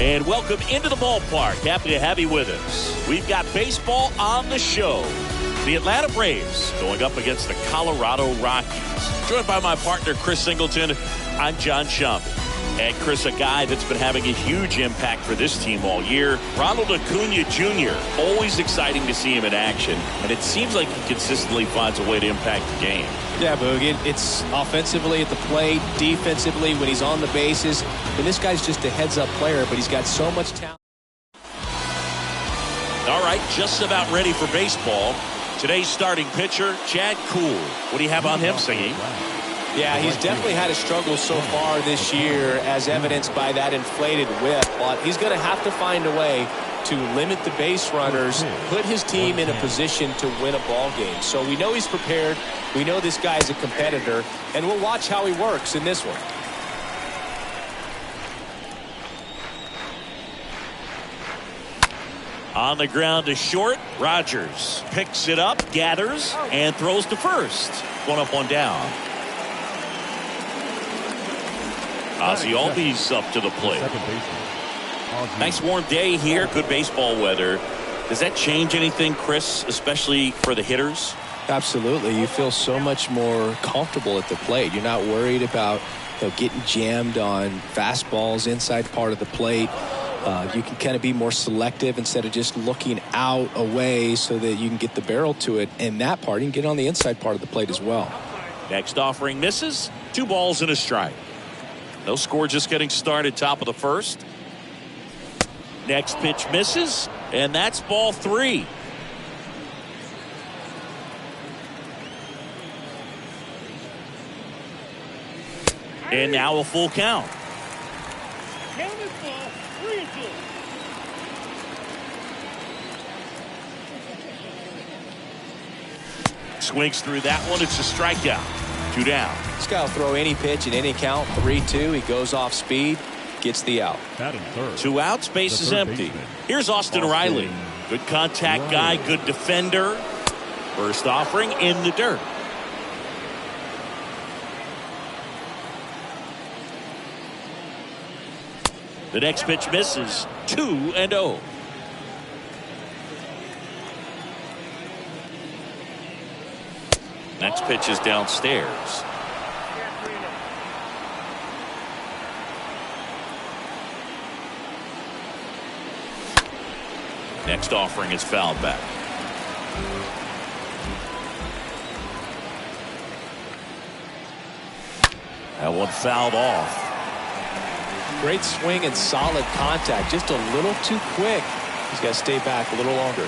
And welcome into the ballpark. Happy to have you with us. We've got baseball on the show. The Atlanta Braves going up against the Colorado Rockies. Joined by my partner, Chris Singleton. I'm John Shump. And Chris, a guy that's been having a huge impact for this team all year. Ronald Acuna Jr. Always exciting to see him in action. And it seems like he consistently finds a way to impact the game. Yeah, Boog, it's offensively at the plate, defensively when he's on the bases. And this guy's just a heads-up player, but he's got so much talent. All right, just about ready for baseball. Today's starting pitcher, Chad Kuhl. What do you have on him, Singy? Yeah, he's definitely had a struggle so far this year, as evidenced by that inflated whip. But he's going to have to find a way to limit the base runners, put his team in a position to win a ball game. So we know he's prepared. We know this guy's a competitor, and we'll watch how he works in this one. On the ground to short, Rogers picks it up, gathers, and throws to first. One up, one down. Ozzie Albies up to the plate. Nice warm day here, good baseball weather. Does that change anything, Chris, especially for the hitters? Absolutely. You feel so much more comfortable at the plate. You're not worried about getting jammed on fastballs inside part of the plate. You can kind of be more selective instead of just looking out away so that you can get the barrel to it. And that part, you can get on the inside part of the plate as well. Next offering misses. 2 balls and a strike. No score, just getting started, top of the first. Next pitch misses, and that's ball 3. And now a full count. Swings through that one. It's a strikeout. 2 down. This guy will throw any pitch in any count. 3-2. He goes off speed, gets the out. 2 outs, base is empty. Here's Austin Riley. Good contact guy, good defender. First offering in the dirt. The next pitch misses. 2-0. Next pitch is downstairs. Next offering is fouled back. That one fouled off. Great swing and solid contact. Just a little too quick. He's got to stay back a little longer.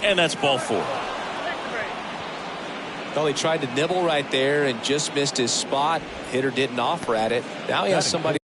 And that's ball 4. Well, he tried to nibble right there and just missed his spot. Hitter didn't offer at it. Now he has somebody.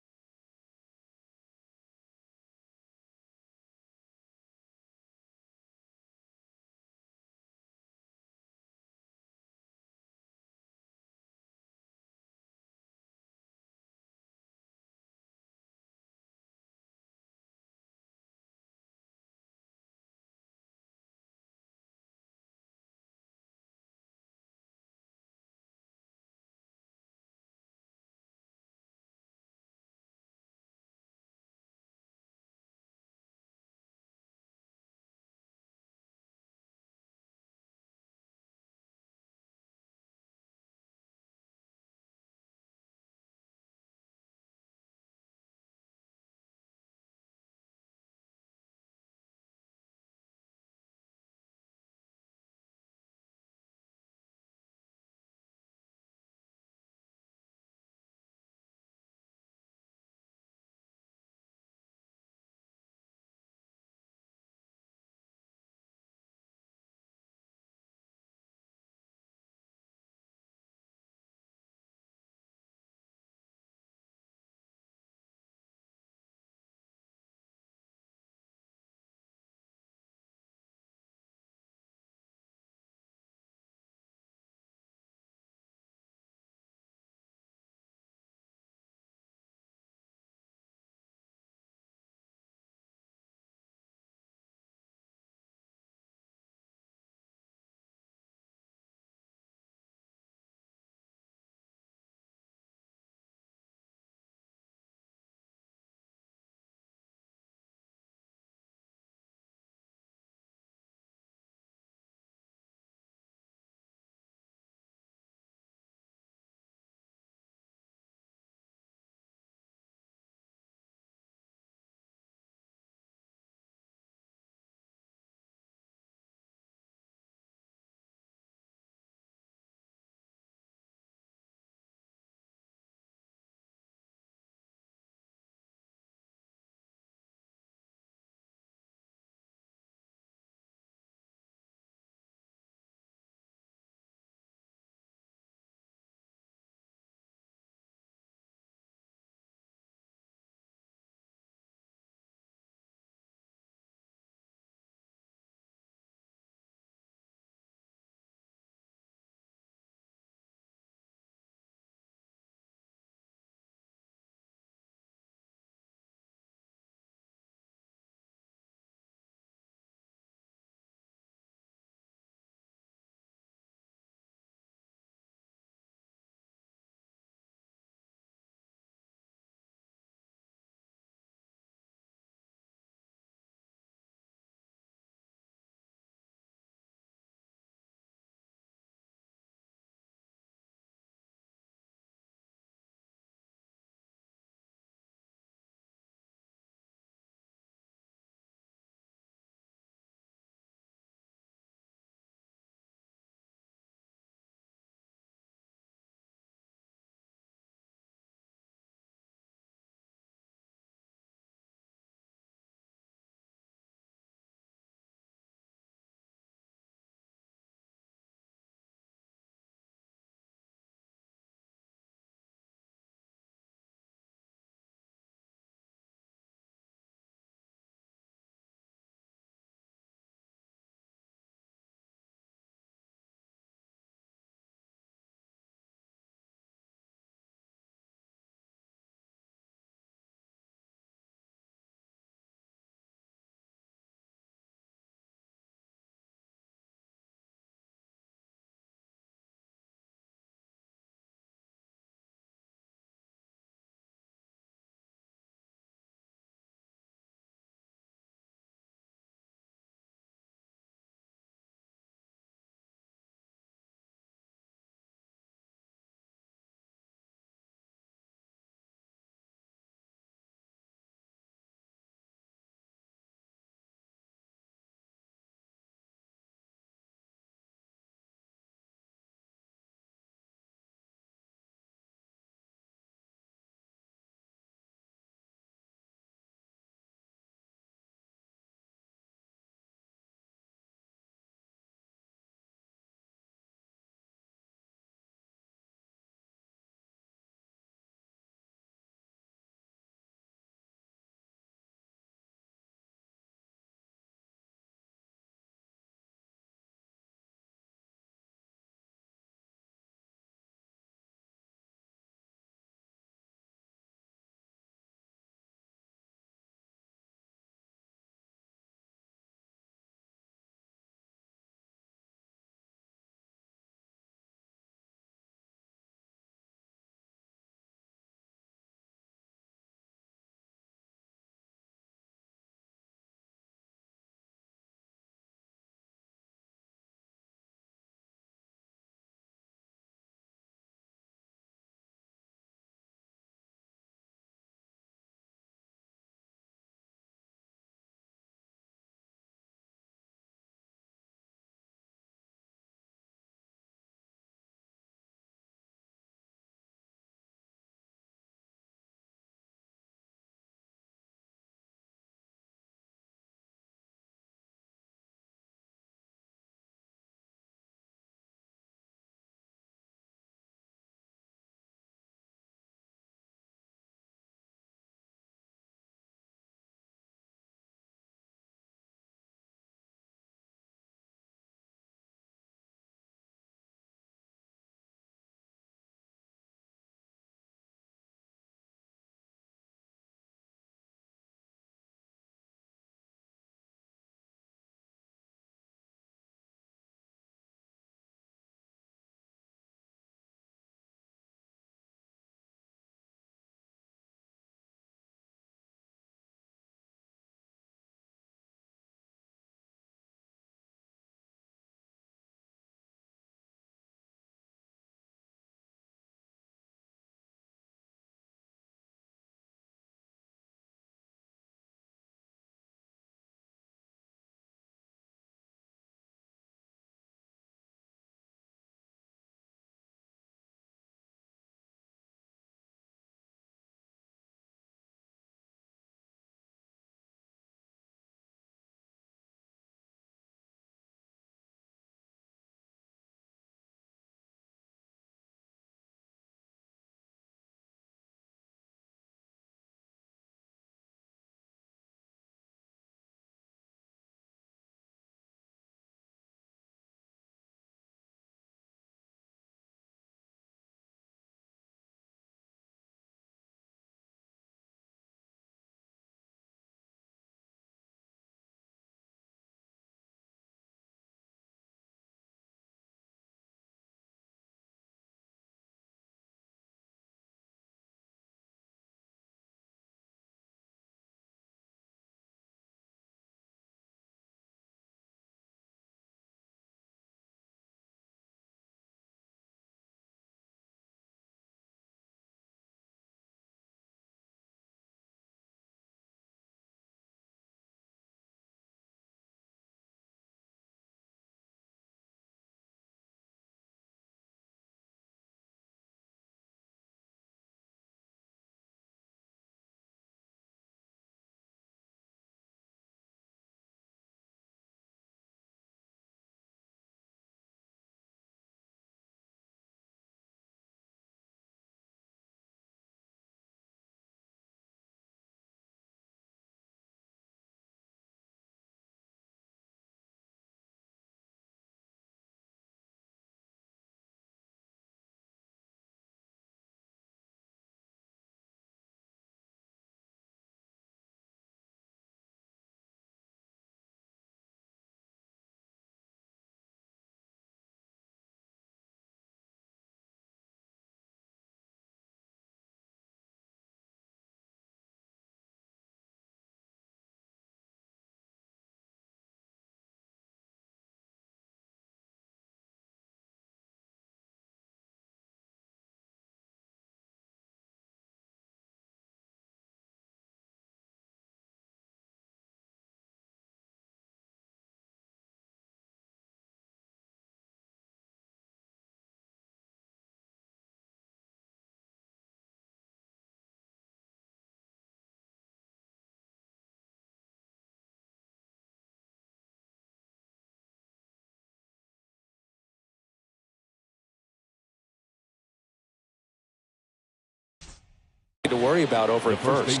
to worry about over at first.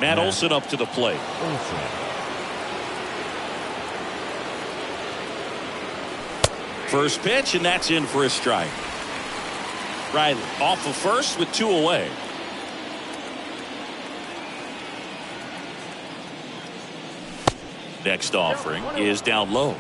Matt Olson up to the plate. First pitch, and that's in for a strike. Riley off of first with 2 away. Next offering is down low.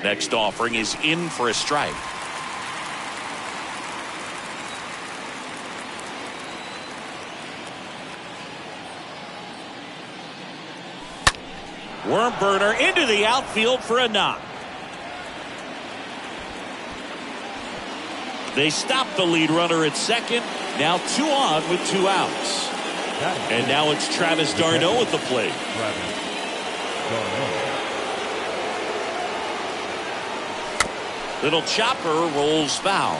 Next offering is in for a strike. Worm burner into the outfield for a knock. They stop the lead runner at second. Now 2 on with 2 outs. And now it's Travis d'Arnaud at the plate. Little chopper rolls foul.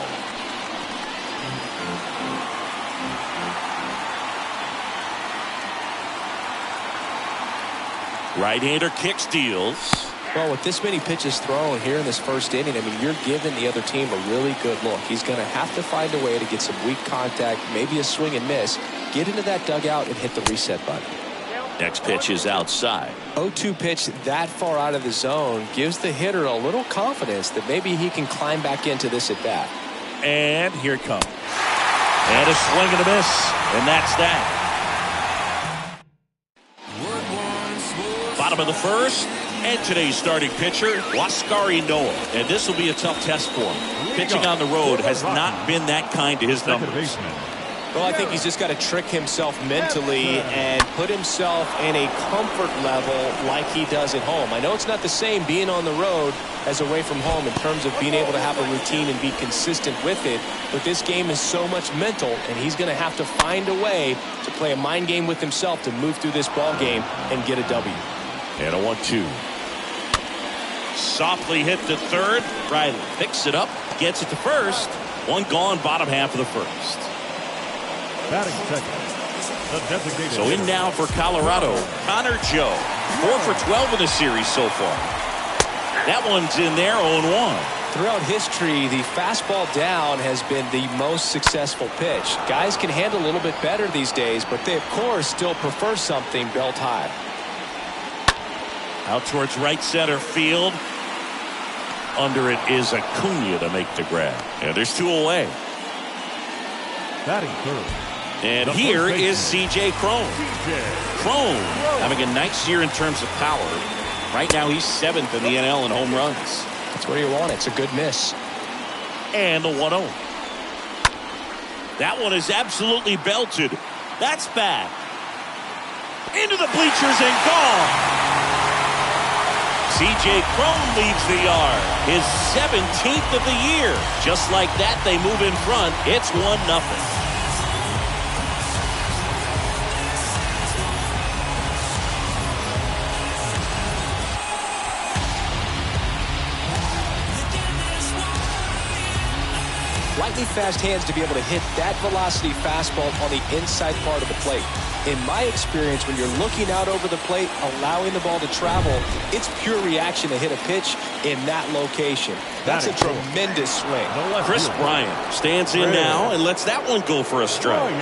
Right-hander kick steals. Well, with this many pitches thrown here in this first inning, I mean, you're giving the other team a really good look. He's going to have to find a way to get some weak contact, maybe a swing and miss, get into that dugout and hit the reset button. Next pitch is outside. 0-2 pitch that far out of the zone gives the hitter a little confidence that maybe he can climb back into this at bat. And here it comes. And a swing and a miss. And that's that. Bottom of the first. And today's starting pitcher, Huascar Ynoa. And this will be a tough test for him. Pitching on the road has not been that kind to his numbers. Well, I think he's just got to trick himself mentally and put himself in a comfort level like he does at home. I know it's not the same being on the road as away from home in terms of being able to have a routine and be consistent with it. But this game is so much mental, and he's going to have to find a way to play a mind game with himself to move through this ball game and get a W. And a 1-2. Softly hit to third. Riley picks it up, gets it to first. One gone, bottom half of the first. So in now for Colorado, Connor Joe. 4 for 12 in the series so far. That one's in there, 0-1. Throughout history, the fastball down has been the most successful pitch. Guys can handle a little bit better these days, but they, of course, still prefer something belt high. Out towards right center field. Under it is Acuna to make the grab. And there's 2 away. Batting third. And here is C.J. Cron. Cron having a nice year in terms of power. Right now he's 7th in the NL in home runs. That's where you want it. It's a good miss. And the 1-0. That one is absolutely belted. That's bad. Into the bleachers and gone. C.J. Cron leads the yard. His 17th of the year. Just like that, they move in front. It's 1-0. Lightning fast hands to be able to hit that velocity fastball on the inside part of the plate. In my experience, when you're looking out over the plate, allowing the ball to travel, it's pure reaction to hit a pitch in that location. That's a tremendous swing. Chris Bryant stands in now and lets that one go for a strike.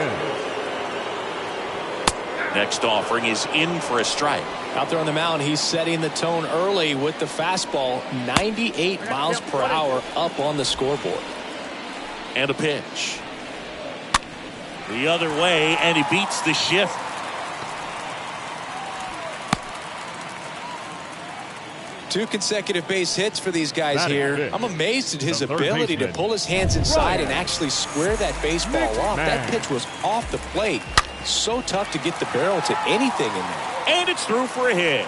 Next offering is in for a strike. Out there on the mound, he's setting the tone early with the fastball. 98 miles per hour up on the scoreboard. And a pitch. The other way, and he beats the shift. Two consecutive base hits for these guys here. I'm amazed at his ability to pull his hands inside and actually square that baseball off. That pitch was off the plate. So tough to get the barrel to anything in there. And it's through for a hit.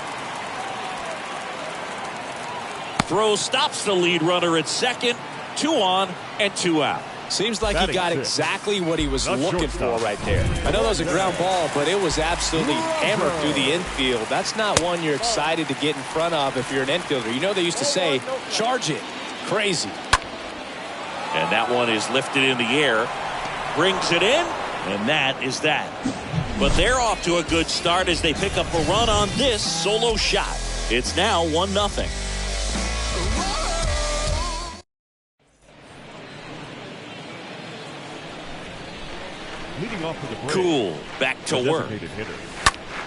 Throw stops the lead runner at second. 2 on and 2 out. Seems like he got exactly what he was looking for right there. I know that was a ground ball, but it was absolutely hammered through the infield. That's not one you're excited to get in front of if you're an infielder. You know they used to say, charge it. Crazy. And that one is lifted in the air. Brings it in, and that is that. But they're off to a good start as they pick up a run on this solo shot. It's now 1-0. Leading off for the Braves, Cool. Back to the work. designated hitter,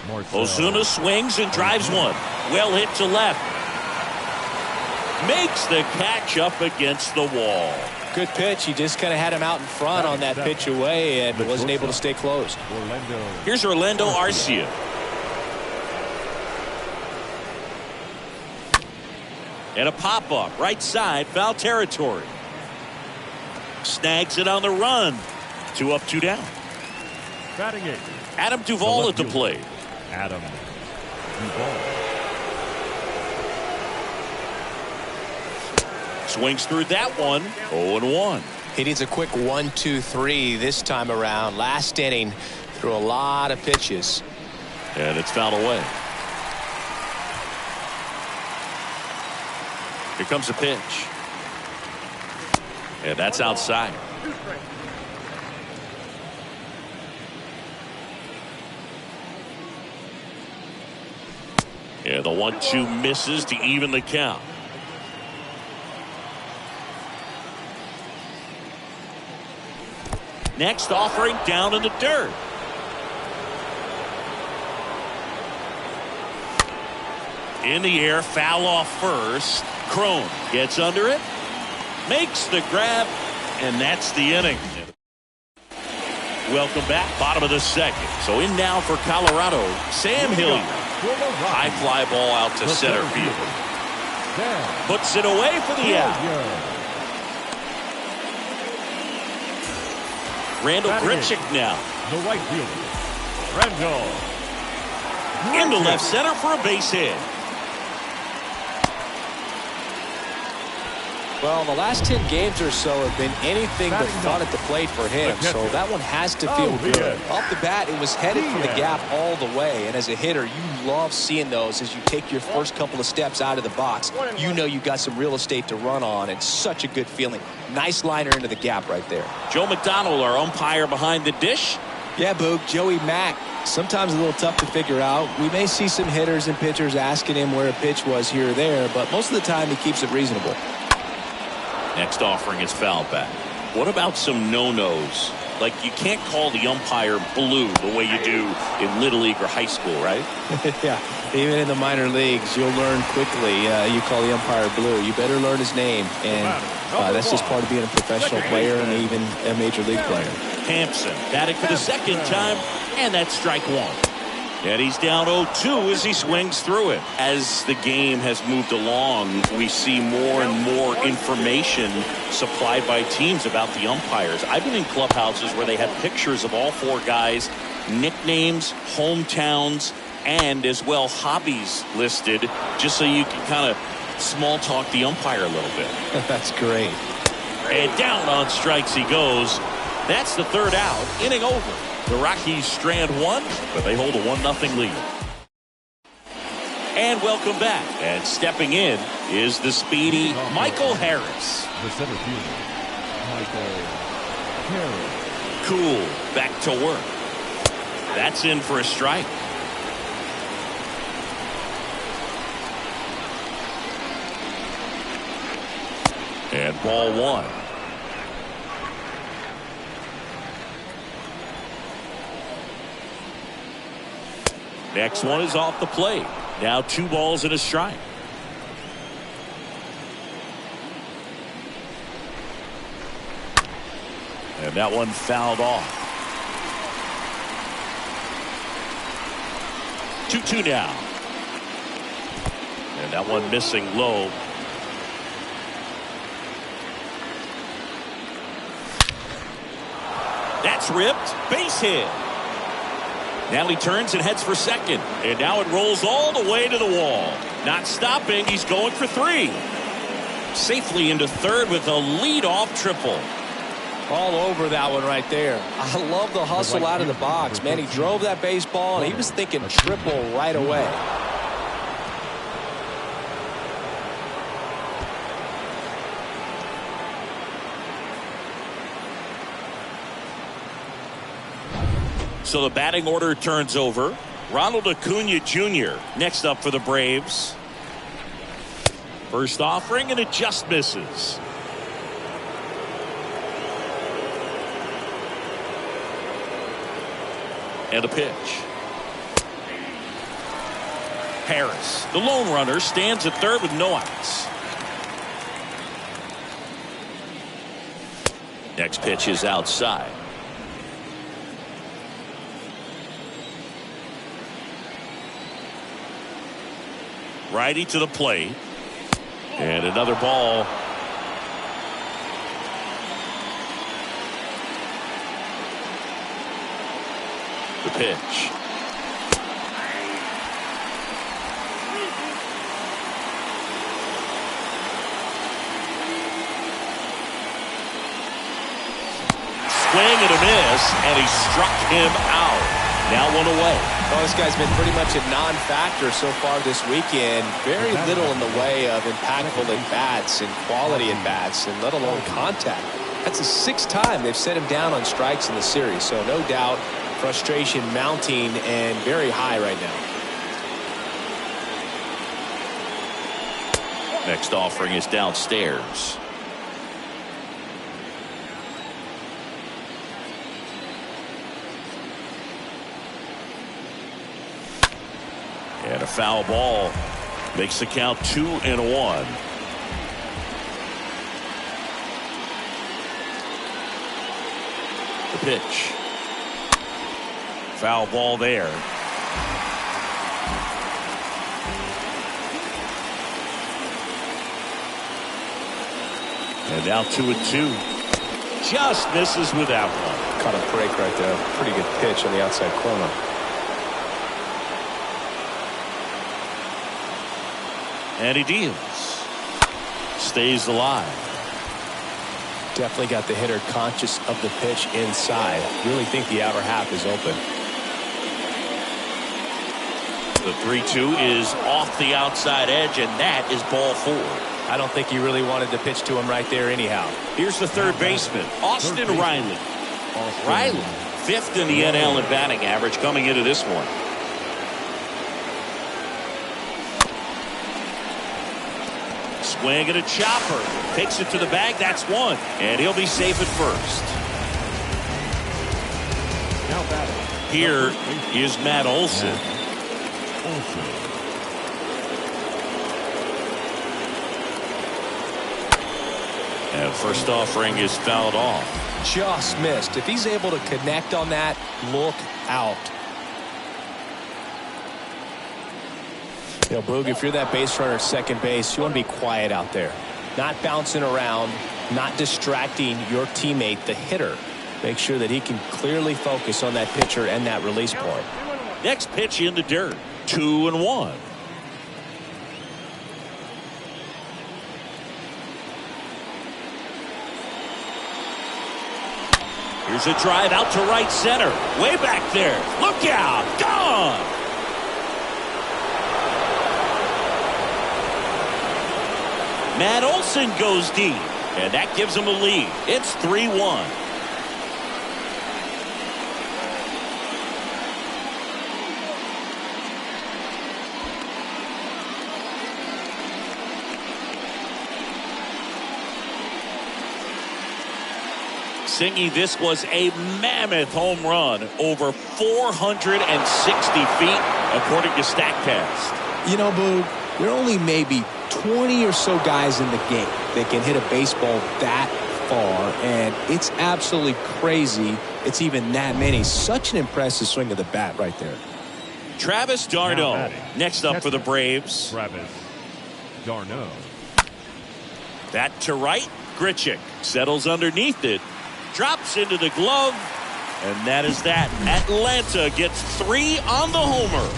Marcell. Ozuna swings and drives one. Well hit to left. Makes the catch up against the wall. Good pitch. He just kind of had him out in front on that pitch away and wasn't able to stay close. Here's Orlando Arcia. And a pop-up. Right side. Foul territory. Snags it on the run. 2 up, 2 down. Batting eighth, Adam Duvall at the plate. Adam Duvall. Swings through that one. 0-1. He needs a quick 1-2-3 this time around. Last inning, threw a lot of pitches. And it's fouled away. Here comes a pitch. And that's outside. Yeah, the 1-2 misses to even the count. Next offering down in the dirt. In the air, foul off first. Crone gets under it, makes the grab, and that's the inning. Welcome back, bottom of the second. So in now for Colorado, Sam Hilliard. High fly ball out to center field. Puts it away for the out. Randall Grichuk now. The right fielder, Randall. Into left center for a base hit. Well, the last 10 games or so have been anything but fun at the plate for him, so that one has to feel good. Off the bat, it was headed for the gap all the way, and as a hitter, you love seeing those as you take your first couple of steps out of the box. You know you've got some real estate to run on. It's such a good feeling. Nice liner into the gap right there. Joe McDonald, our umpire behind the dish. Yeah, Boog, Joey Mack. Sometimes a little tough to figure out. We may see some hitters and pitchers asking him where a pitch was here or there, but most of the time he keeps it reasonable. Next offering is foul back. What about some no-nos? Like, you can't call the umpire blue the way you do in Little League or high school, right? Yeah, even in the minor leagues, you'll learn quickly. You call the umpire blue. You better learn his name, and that's just part of being a professional player and even a major league player. Hampson batting for the second time, and that's strike one. And he's down 0-2 as he swings through it. As the game has moved along, we see more and more information supplied by teams about the umpires. I've been in clubhouses where they have pictures of all 4 guys, nicknames, hometowns, and as well hobbies listed, just so you can kind of small talk the umpire a little bit. That's great. And down on strikes he goes. That's the third out. Inning over. The Rockies strand one, but they hold a 1-0 lead. And welcome back. And stepping in is the speedy Michael Harris. The center fielder, Michael Harris. Cool. Back to work. That's in for a strike. And ball one. Next one is off the plate. Now 2 balls and a strike. And that one fouled off. 2-2 now. And that one missing low. That's ripped. Base hit. Now he turns and heads for second. And now it rolls all the way to the wall. Not stopping. He's going for 3. Safely into third with a leadoff triple. All over that one right there. I love the hustle out of the box. Man, he drove that baseball, and he was thinking triple right away. So the batting order turns over. Ronald Acuna Jr. next up for the Braves. First offering, and it just misses. And a pitch. Harris, the lone runner, stands at third with no outs. Next pitch is outside. Righty to the plate. And another ball. The pitch. Swing and a miss, and he struck him out. Now one away. Well, this guy's been pretty much a non-factor so far this weekend. Very little in the way of impactful at-bats and quality at-bats, and let alone contact. That's the 6th time they've set him down on strikes in the series, so no doubt frustration mounting and very high right now. Next offering is downstairs. And a foul ball makes the count 2-1. The pitch. Foul ball there. And now 2-2. Just misses with that one. Caught a break right there. Pretty good pitch on the outside corner. And he deals. Stays alive. Definitely got the hitter conscious of the pitch inside. Really think the outer half is open. The 3-2 is off the outside edge, and that is ball 4. I don't think he really wanted to pitch to him right there anyhow. Here's the third baseman, Austin Riley. Riley, 5th in the NL in batting average coming into this one. Swing and a chopper. Takes it to the bag. That's one. And he'll be safe at first. Now batting. Here is Matt Olson. And first offering is fouled off. Just missed. If he's able to connect on that, look out. You know, Boog, if you're that base runner at second base, you want to be quiet out there. Not bouncing around, not distracting your teammate, the hitter. Make sure that he can clearly focus on that pitcher and that release point. Next pitch in the dirt. 2-1. Here's a drive out to right center. Way back there. Look out. Gone. Matt Olson goes deep, and that gives him a lead. It's 3-1. Singy, this was a mammoth home run, over 460 feet, according to StatCast. You know, Boo, there are only maybe 20 or so guys in the game that can hit a baseball that far, and it's absolutely crazy it's even that many. Such an impressive swing of the bat right there. Travis d'Arnaud next up for the Braves. Travis d'Arnaud. That to right. Grichuk settles underneath it. Drops into the glove. And that is that. Atlanta gets 3 on the homer.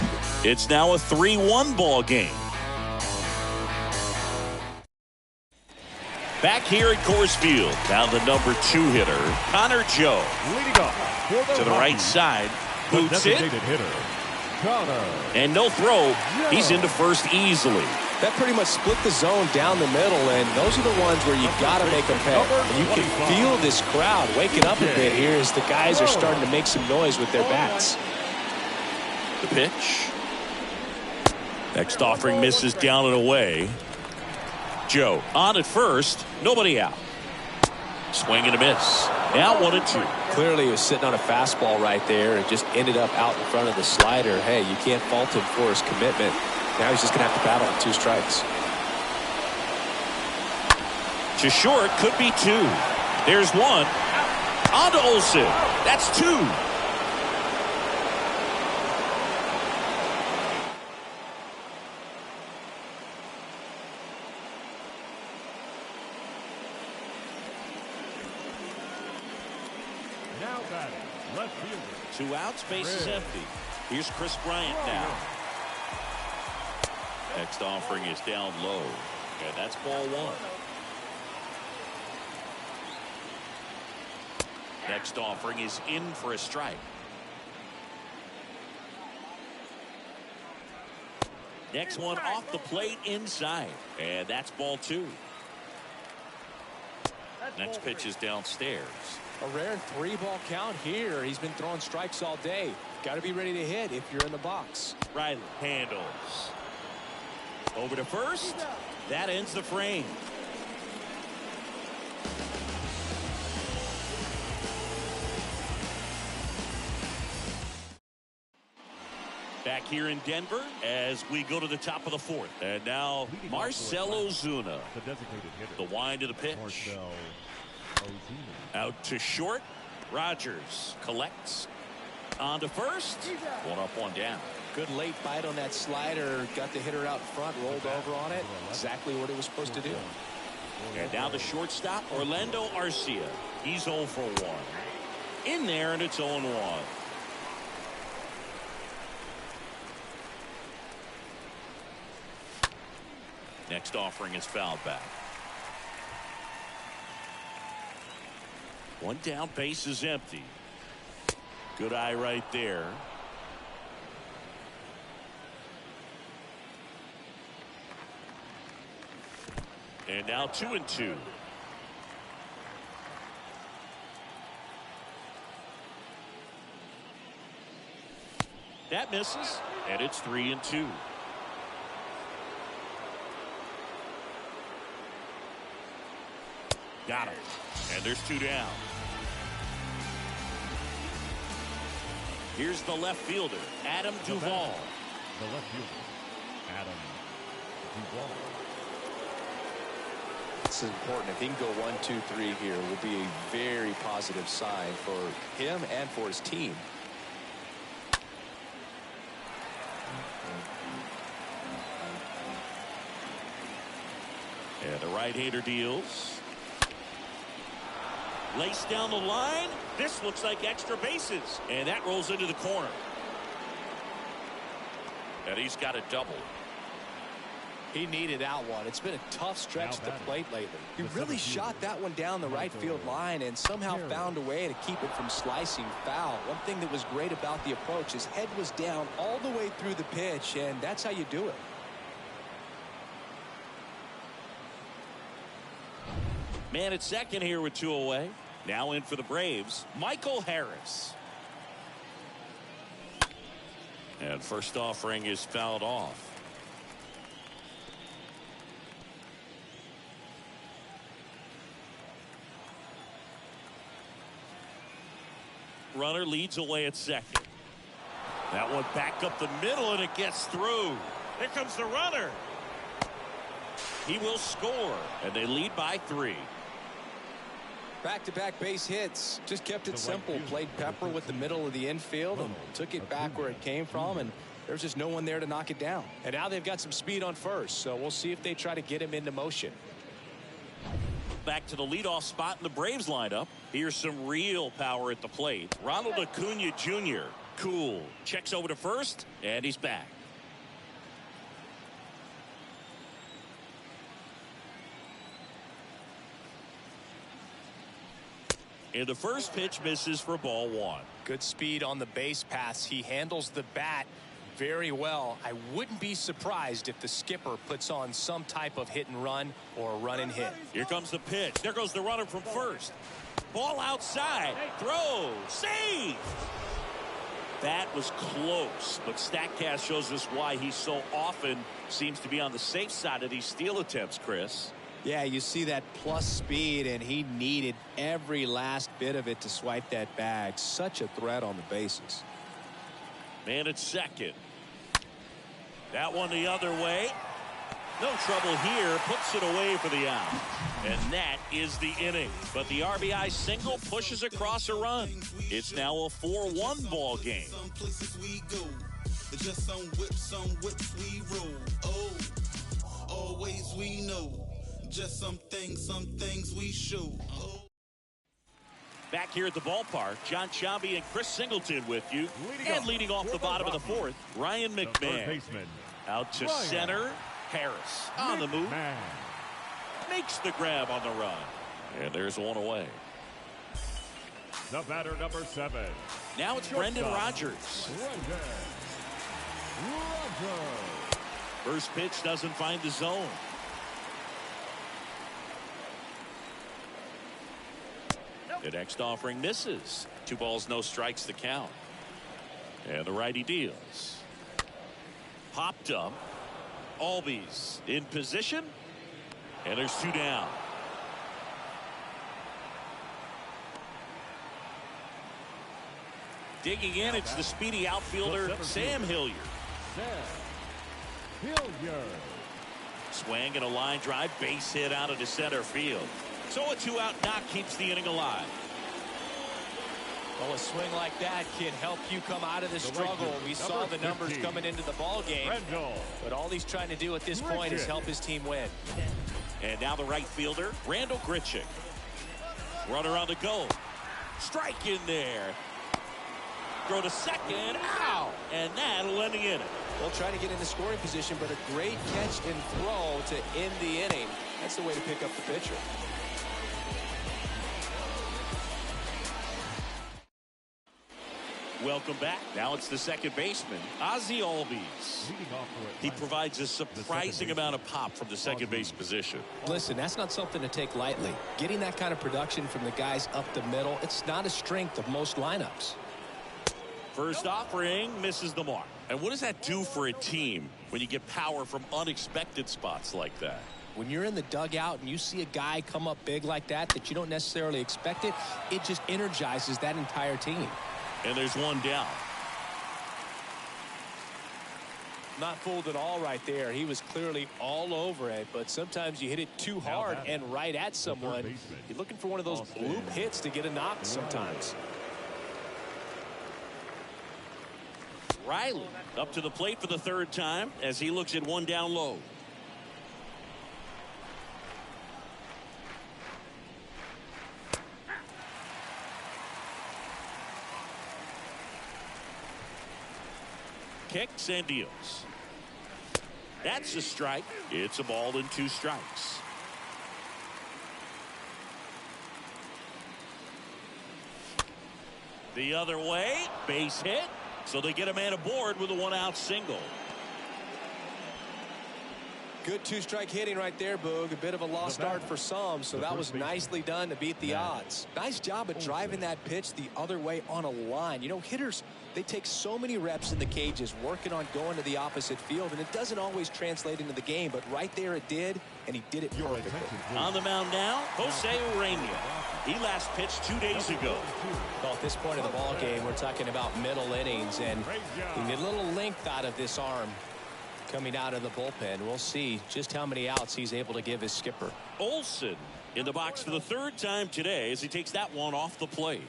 It's now a 3-1 ball game. Back here at Coors Field, now the number 2 hitter, Connor Joe. Leading off to the right side, boots it, hitter, Connor. and no throw. He's into first easily. That pretty much split the zone down the middle, and those are the ones where you got to make them pay. And you can feel this crowd waking up a bit here as the guys are starting to make some noise with their bats. The pitch. Next offering misses down and away. Joe on at first, nobody out. Swing and a miss. Now 1-2. Clearly he was sitting on a fastball right there and just ended up out in front of the slider. Hey, you can't fault him for his commitment. Now he's just going to have to battle with 2 strikes. To short, could be 2. There's 1. On to Olsen. That's 2. Now batting, left fielder. 2 outs, base is empty. Here's Chris Bryant now. Next offering is down low. And that's ball 1. Next offering is in for a strike. Next one off the plate inside. And that's ball 2. Next pitch is downstairs. A rare 3-ball count here. He's been throwing strikes all day. Got to be ready to hit if you're in the box. Riley handles. Over to first. That ends the frame. Back here in Denver as we go to the top of the 4th. And now Marcell Ozuna. The designated hitter. The wind of the pitch. Marcell Ozuna. Out to short. Rogers collects. On to first. 1 up, 1 down. Good late bite on that slider. Got the hitter out front, rolled over on it. Exactly what it was supposed to do. And now the shortstop, Orlando Arcia. He's 0 for 1. In there, and it's 0-1. Next offering is fouled back. 1 down, base is empty. Good eye right there. And now 2-2. That misses, and it's 3-2. Got him. And there's 2 down. Here's the left fielder, Adam Duvall. The left fielder, Adam Duvall. This is important. If he can go 1, 2, 3 here, will be a very positive sign for him and for his team. And the right-hander deals. Lace down the line. This looks like extra bases. And that rolls into the corner. And he's got a double. He needed that one. It's been a tough stretch at the plate lately. He really shot that one down the right field line and somehow found a way to keep it from slicing foul. One thing that was great about the approach, his head was down all the way through the pitch, and that's how you do it. Man at second here with 2 away. Now in for the Braves, Michael Harris. And first offering is fouled off. Runner leads away at second. That one back up the middle, and it gets through. Here comes the runner. He will score, and they lead by 3. Back-to-back base hits. Just kept it simple. Played pepper with the middle of the infield and took it back where it came from, and there's just no one there to knock it down. And now they've got some speed on first, so we'll see if they try to get him into motion. Back to the leadoff spot in the Braves lineup. Here's some real power at the plate. Ronald Acuna Jr. Cool. Checks over to first, and he's back. And the first pitch misses for ball 1. Good speed on the base paths. He handles the bat very well. I wouldn't be surprised if the skipper puts on some type of hit and run or run and hit. Here comes the pitch. There goes the runner from first. Ball outside. Throw. Save. That was close, but StatCast shows us why he so often seems to be on the safe side of these steal attempts, Chris. Yeah, you see that plus speed, and he needed every last bit of it to swipe that bag. Such a threat on the bases. Man at second. That one the other way. No trouble here. Puts it away for the out. And that is the inning. But the RBI single pushes across a run. It's now a 4-1 ball game. Some places we go. Just some whips we roll. Oh, always we know. Just some things we show. Oh. Back here at the ballpark, John Sciambi and Chris Singleton with you. And leading off the bottom of the fourth, Ryan McMahon. Out to center. Harris on the move. Makes the grab on the run. And there's one away. The batter, number 7. Now it's Brendan Rodgers. First pitch doesn't find the zone. The next offering misses. 2 balls, no strikes the count. And the righty deals. Popped up. Albies in position. And there's 2 down. Digging in, it's the speedy outfielder, Sam Hilliard. Swing and a line drive, base hit out of the center field. So a 2-out knock keeps the inning alive. Well, a swing like that can help you come out of the struggle. We saw the numbers coming into the ball game. But all he's trying to do at this point is help his team win. And now the right fielder, Randall Grichuk. Runner on the go. Strike in there. Throw to second. Ow! And that'll end the inning. Well, trying to get into scoring position, but a great catch and throw to end the inning. That's the way to pick up the pitcher. Welcome back. Now it's the second baseman, Ozzie Albies. He provides a surprising amount of pop from the second base position. Listen, that's not something to take lightly. Getting that kind of production from the guys up the middle, it's not a strength of most lineups. First offering misses the mark. And what does that do for a team when you get power from unexpected spots like that? When you're in the dugout and you see a guy come up big like that you don't necessarily expect it, it just energizes that entire team. And there's one down. Not fooled at all right there. He was clearly all over it, but sometimes you hit it too hard and right at someone. You're looking for one of those bloop hits to get a knock sometimes. Riley up to the plate for the 3rd time as he looks at one down low. Kicks and deals. That's a strike. It's a ball and 2 strikes. The other way, base hit. So they get a man aboard with a 1-out single. Good 2-strike hitting right there, Boog. A bit of a lost start for some, so that was nicely done to beat the odds. Nice job of driving that pitch the other way on a line. You know, hitters, they take so many reps in the cages working on going to the opposite field, and it doesn't always translate into the game, but right there it did, and he did it perfectly. On the mound now, Jose Urania. He last pitched 2 days ago. Well, at this point of the ball game, we're talking about middle innings, and you get a little length out of this arm coming out of the bullpen. We'll see just how many outs he's able to give his skipper. Olsen in the box for the 3rd time today as he takes that one off the plate.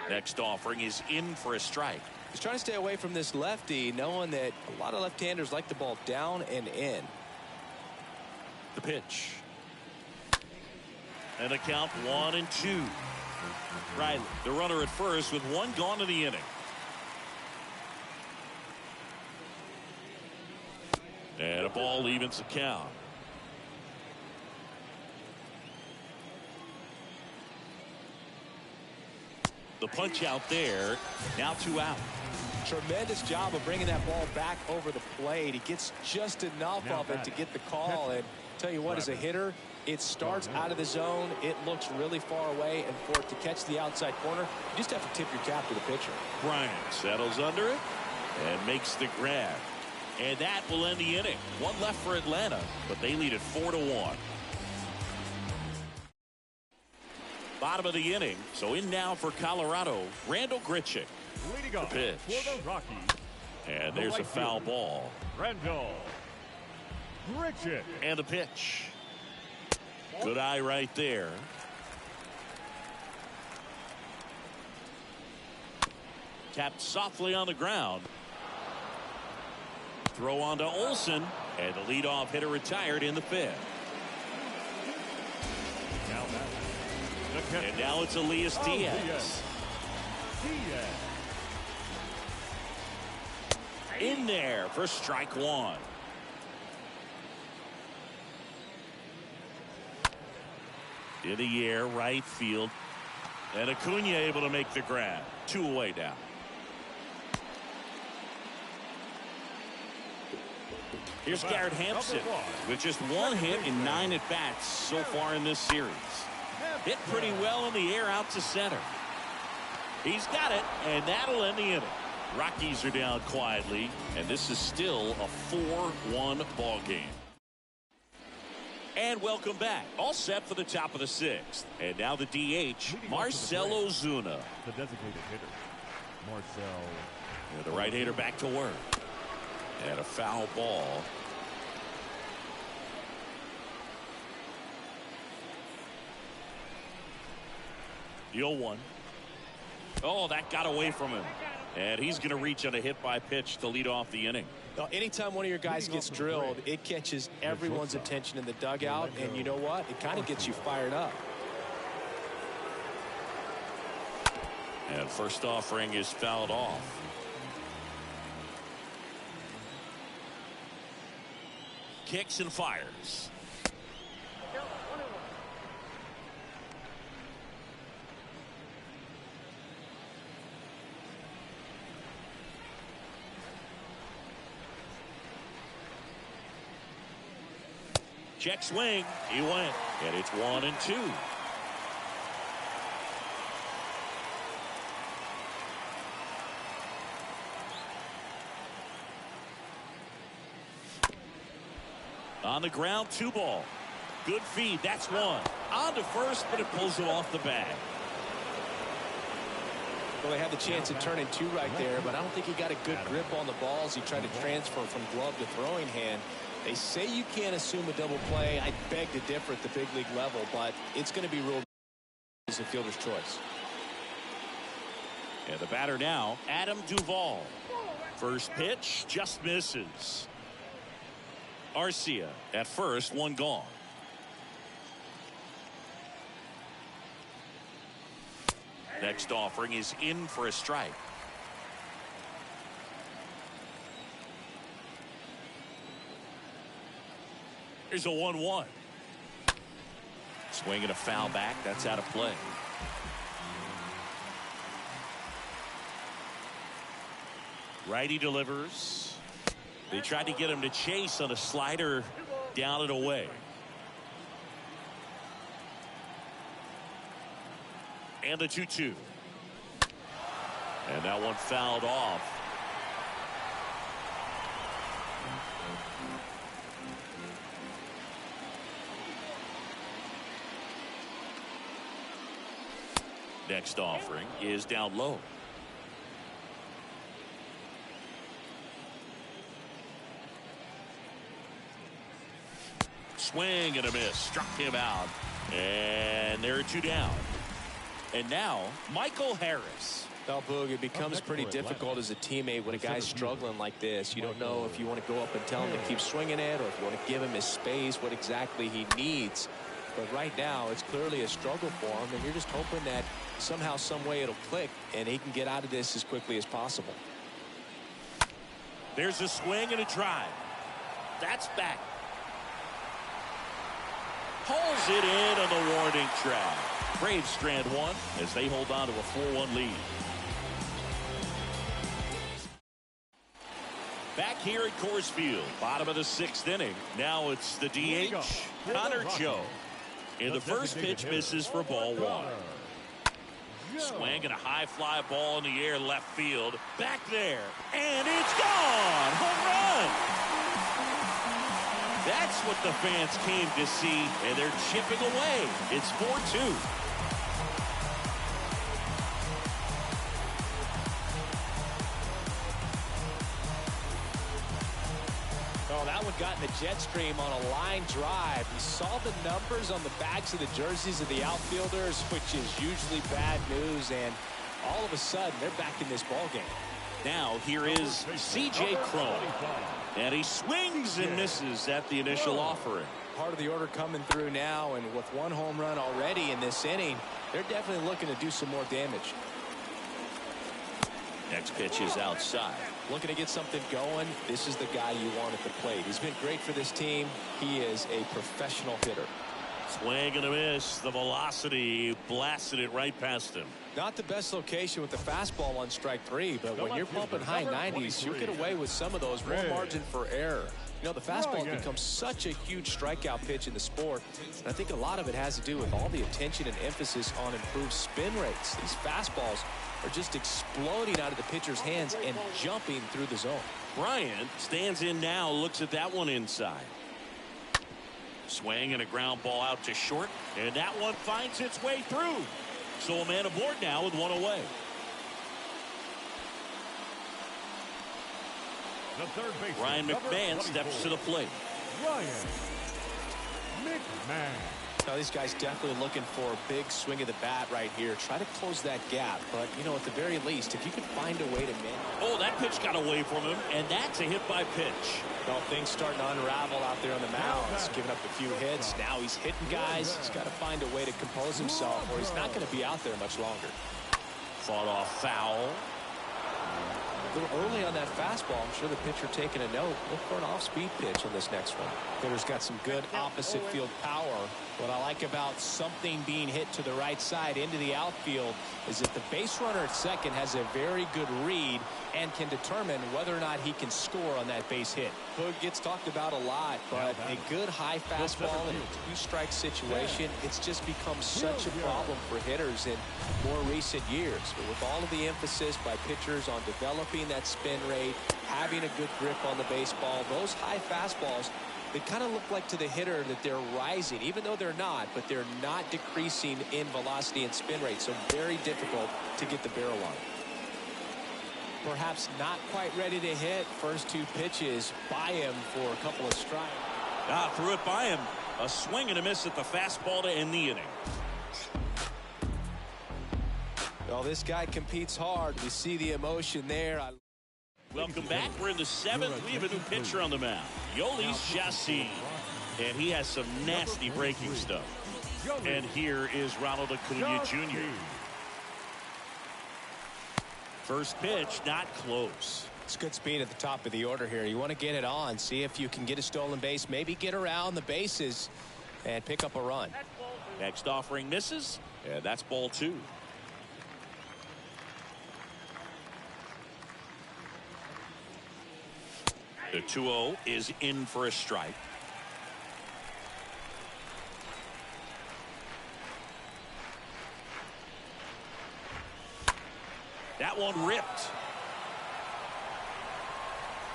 Next offering is in for a strike. He's trying to stay away from this lefty, knowing that a lot of left-handers like the ball down and in. The pitch. And a count 1-2. Riley, the runner at first with 1 gone in the inning. And a ball evens the count. The punch out there. Now 2 out. Tremendous job of bringing that ball back over the plate. He gets just enough of it to get the call. And tell you what, as a hitter, it starts out of the zone. It looks really far away. And for it to catch the outside corner, you just have to tip your cap to the pitcher. Bryant settles under it and makes the grab. And that will end the inning. One left for Atlanta, but they lead it 4-1. Bottom of the inning, so in now for Colorado, Randall Grichuk. Leading off pitch. for the Rockies. And there's a foul ball. Randall Grichuk. And the pitch. Good eye right there. Tapped softly on the ground. Throw on to Olsen. And the leadoff hitter retired in the fifth. And now it's Elias Diaz. In there for strike one. In the air, right field. And Acuna able to make the grab. 2 away now. Here's Garrett Hampson with just 1 hit in 9 at-bats so far in this series. Hit pretty well in the air out to center. He's got it, and that'll end the inning. Rockies are down quietly, and this is still a 4-1 ball game. And welcome back. All set for the top of the 6th. And now the DH, Marcell Ozuna. The designated hitter, Marcell. And the right hater back to work. And a foul ball. The 0-1. Oh, that got away from him. And he's going to reach on a hit by pitch to lead off the inning. Now, anytime one of your guys gets drilled, it catches everyone's attention in the dugout. And you know what? It kind of gets you fired up. And first offering is fouled off. Kicks and fires. Check swing. He went. And it's 1-2. On the ground, 2 ball. Good feed. That's 1. On to first, but it pulls him off the bag. Well, they had the chance of turning 2 right there, but I don't think he got a good grip on the balls. He tried to transfer from glove to throwing hand. They say you can't assume a double play. I beg to differ at the big league level, but it's going to be ruled as a fielder's choice. And the batter now, Adam Duvall. First pitch just misses. Arcia at first, 1 gone. Next offering is in for a strike. Here's a 1-1. Swing and a foul back. That's out of play. Righty delivers. They tried to get him to chase on a slider down and away. And the 2-2. And that one fouled off. Next offering is down low. Swing and a miss. Struck him out. And there are 2 down. And now, Michael Harris. Well, Boog, it becomes pretty difficult as a teammate when a guy's struggling like this. You don't know if you want to go up and tell him to keep swinging it or if you want to give him his space, what exactly he needs. But right now, it's clearly a struggle for him, and you're just hoping that somehow, some way it'll click, and he can get out of this as quickly as possible. There's a swing and a drive. That's back. Pulls it in on the warning track. Braves strand 1 as they hold on to a 4-1 lead. Back here at Coors Field, bottom of the 6th inning. Now it's the DH, Connor Joe. And the first pitch misses for ball 1. Swing and a high fly ball in the air left field. Back there. And it's gone. Home run. That's what the fans came to see, and they're chipping away. It's 4-2. Oh, that one got in the jet stream on a line drive. You saw the numbers on the backs of the jerseys of the outfielders, which is usually bad news, and all of a sudden, they're back in this ball game. Now, here is C.J. Cron. And he swings and misses at the initial offering. Part of the order coming through now, and with one home run already in this inning, they're definitely looking to do some more damage. Next pitch is outside. Looking to get something going. This is the guy you want at the plate. He's been great for this team. He is a professional hitter. Swing and a miss. The velocity blasted it right past him. Not the best location with the fastball on strike three, but when you're pumping high 90s, you get away with some of those, more margin for error. You know, the fastball has become such a huge strikeout pitch in the sport, and I think a lot of it has to do with all the attention and emphasis on improved spin rates. These fastballs are just exploding out of the pitcher's hands and jumping through the zone. Bryant stands in now, looks at that one inside. Swing and a ground ball out to short, and that one finds its way through. So a man aboard now with one away. The third baseman, Ryan McMahon steps to the plate. Ryan McMahon. Now, these guys definitely looking for a big swing of the bat right here. Try to close that gap, but, you know, at the very least, if you can find a way to manage. Oh, that pitch got away from him, and that's a hit by pitch. Well, things starting to unravel out there on the mound. He's giving up a few hits. Now he's hitting guys. He's got to find a way to compose himself, or he's not going to be out there much longer. Fought off foul. A little early on that fastball. I'm sure the pitcher taking a note. Look for an off-speed pitch on this next one. Hitter's got some good opposite field power. What I like about something being hit to the right side into the outfield is that the base runner at second has a very good read and can determine whether or not he can score on that base hit. Hood gets talked about a lot, but a good high fastball in a two-strike situation, it's just become such a problem for hitters in more recent years. But with all of the emphasis by pitchers on developing that spin rate, having a good grip on the baseball, those high fastballs, they kind of look like to the hitter that they're rising, even though they're not, but they're not decreasing in velocity and spin rate, so very difficult to get the barrel on. Perhaps not quite ready to hit. First two pitches by him for a couple of strikes. Threw it by him. A swing and a miss at the fastball to end the inning. Well, this guy competes hard. We see the emotion there. Welcome back. We're in the seventh. We have a new pitcher on the mound, Yolis Chassis, and he has some nasty breaking stuff. And here is Ronald Acuna Jr. First pitch, not close. It's good speed at the top of the order here. You want to get it on, see if you can get a stolen base, maybe get around the bases and pick up a run. Next offering misses, and that's ball two. The 2-0 is in for a strike. That one ripped.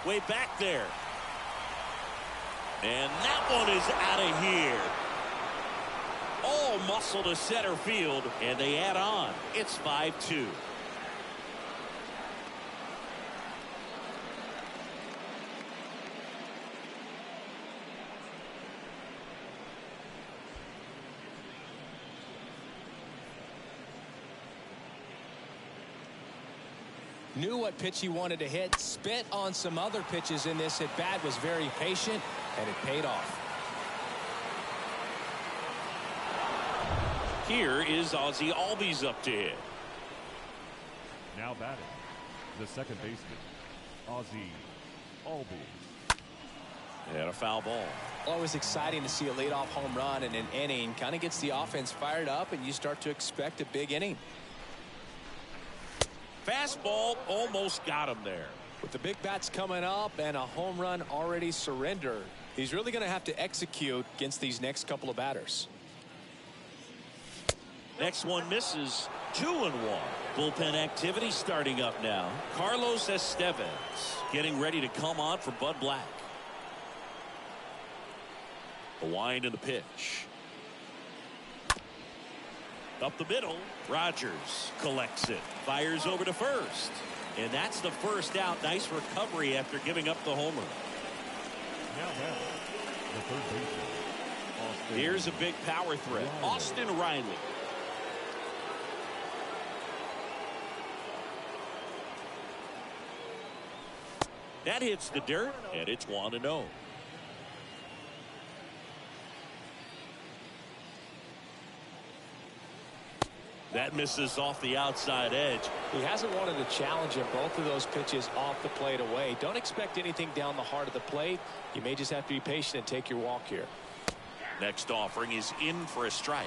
Way back there. And that one is out of here. All muscle to center field, and they add on. It's 5-2. Knew what pitch he wanted to hit, spit on some other pitches in this at bat, was very patient, and it paid off. Here is Ozzie Albies up to hit. Now batting, the second baseman, Ozzie Albies. And a foul ball. Always exciting to see a leadoff home run in an inning. Kind of gets the offense fired up, and you start to expect a big inning. Fastball almost got him there. With the big bats coming up and a home run already surrendered, he's really going to have to execute against these next couple of batters. Next one misses. 2-1. Bullpen activity starting up now. Carlos Estevez getting ready to come on for Bud Black. The wind and the pitch. Up the middle. Rogers collects it. Fires over to first. And that's the first out. Nice recovery after giving up the homer. Now back, the third baseman, Austin. Here's a big power threat. Austin Riley. That hits the dirt, and it's 1-0. That misses off the outside edge. He hasn't wanted to challenge him. Both of those pitches off the plate away. Don't expect anything down the heart of the plate. You may just have to be patient and take your walk here. Next offering is in for a strike.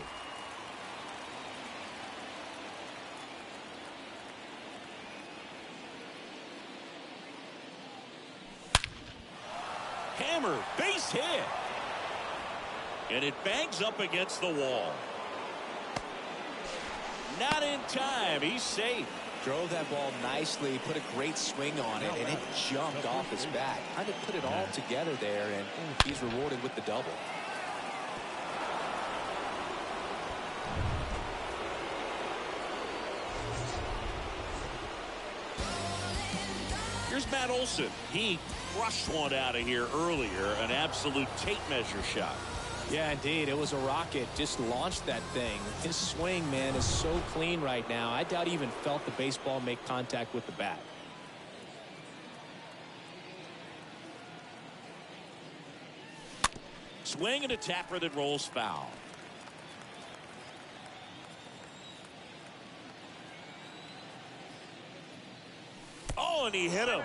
Hammer, base hit. And it bangs up against the wall. Not in time. He's safe. Drove that ball nicely, put a great swing on it, and it jumped off his bat. Kind of put it all together there, and he's rewarded with the double. Here's Matt Olson. He crushed one out of here earlier. An absolute tape measure shot. Yeah, indeed. It was a rocket. Just launched that thing. His swing, man, is so clean right now. I doubt he even felt the baseball make contact with the bat. Swing and a tapper that rolls foul. Oh, and he hit him.